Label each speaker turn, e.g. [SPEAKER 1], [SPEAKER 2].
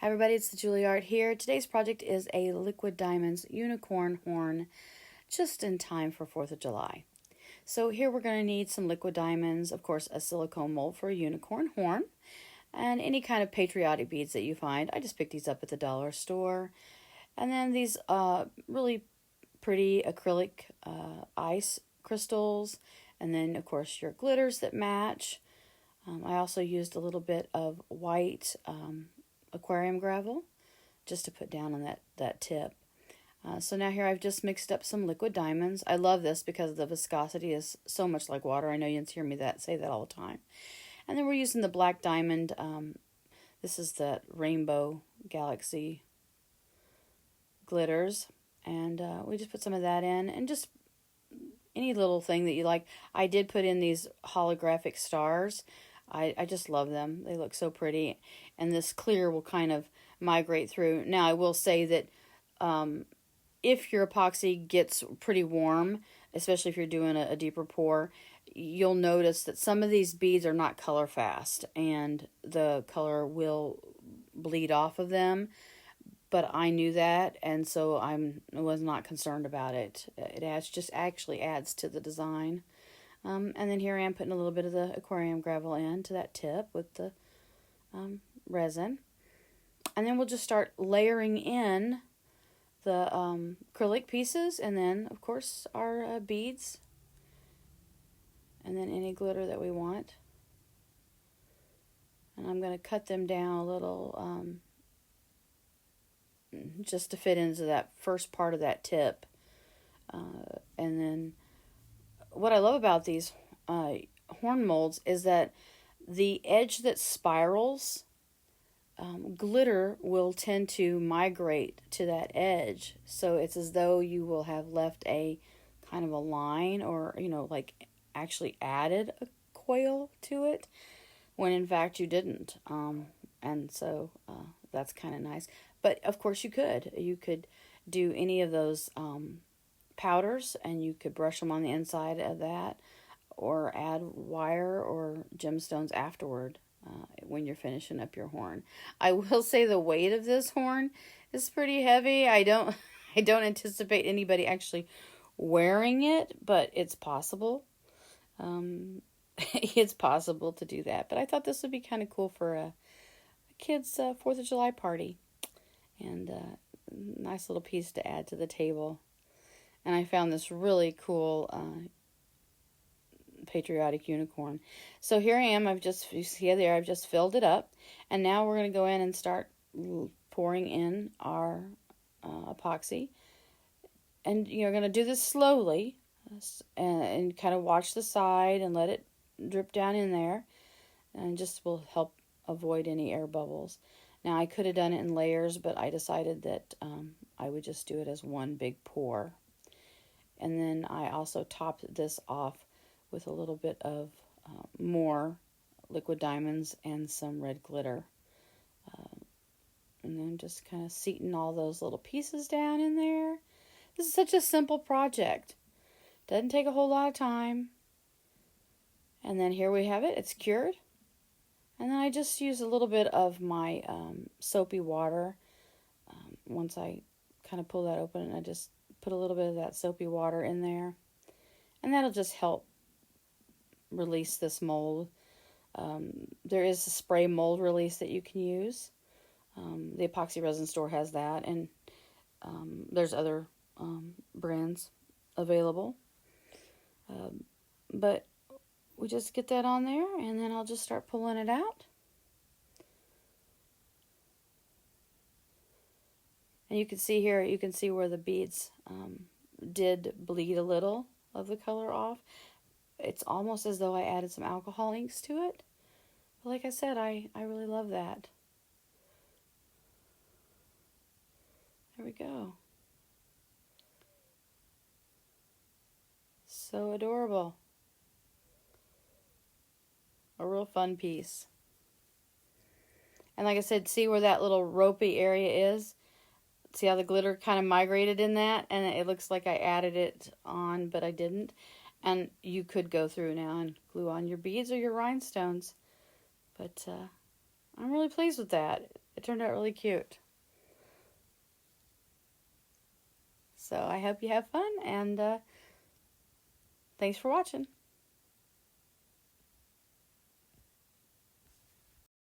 [SPEAKER 1] Hi everybody, it's the Juilliard here. Today's project is a Liquid Diamonds unicorn horn, just in time for 4th of July. So here we're going to need some liquid diamonds, of course a silicone mold for a unicorn horn, and any kind of patriotic beads that you find. I just picked these up at the dollar store. And then these really pretty acrylic ice crystals, and then of course your glitters that match. I also used a little bit of white aquarium gravel just to put down on that tip. So now here I've just mixed up some liquid diamonds. I love this because the viscosity is so much like water. I know you hear me say that all the time. And then we're using the black diamond. This is the Rainbow Galaxy glitters. And we just put some of that in, and just any little thing that you like. I did put in these holographic stars. I just love them. They look so pretty. And this clear will kind of migrate through. Now, I will say that if your epoxy gets pretty warm, especially if you're doing a deeper pour, you'll notice that some of these beads are not color fast, and the color will bleed off of them. But I knew that, and so I was not concerned about it. It actually adds to the design. And then here I am putting a little bit of the aquarium gravel into that tip with the resin. And then we'll just start layering in the acrylic pieces, and then, of course, our beads. And then any glitter that we want. And I'm going to cut them down a little just to fit into that first part of that tip. And then what I love about these horn molds is that the edge that spirals, glitter will tend to migrate to that edge. So it's as though you will have left a kind of a line, or, like actually added a coil to it, when in fact you didn't. And so that's kind of nice. But of course you could do any of those powders, and you could brush them on the inside of that, or add wire or gemstones afterward when you're finishing up your horn. I will say the weight of this horn is pretty heavy. I don't anticipate anybody actually wearing it, but it's possible. It's possible to do that. But I thought this would be kind of cool for a kid's 4th of July party, and nice little piece to add to the table. And I found this really cool Patriotic unicorn. So here I am. You see there, I've just filled it up. And now we're going to go in and start pouring in our epoxy. And you're going to do this slowly, and kind of watch the side and let it drip down in there. And just will help avoid any air bubbles. Now, I could have done it in layers, but I decided that I would just do it as one big pour. And then I also topped this off with a little bit of more liquid diamonds and some red glitter. And then just kind of seating all those little pieces down in there. This is such a simple project. Doesn't take a whole lot of time. And then here we have it. It's cured. And then I just use a little bit of my soapy water. Once I kind of pull that open, and I just put a little bit of that soapy water in there. And that'll just help release this mold. There is a spray mold release that you can use. The Epoxy Resin store has that, and there's other brands available. But we just get that on there, and then I'll just start pulling it out. And you can see here, where the beads did bleed a little of the color off. It's almost as though I added some alcohol inks to it. But like I said, I really love that. There we go. So adorable. A real fun piece. And like I said, see where that little ropey area is? See how the glitter kind of migrated in that? And it looks like I added it on, but I didn't. And you could go through now and glue on your beads or your rhinestones. But I'm really pleased with that. It turned out really cute. So I hope you have fun, and thanks for watching.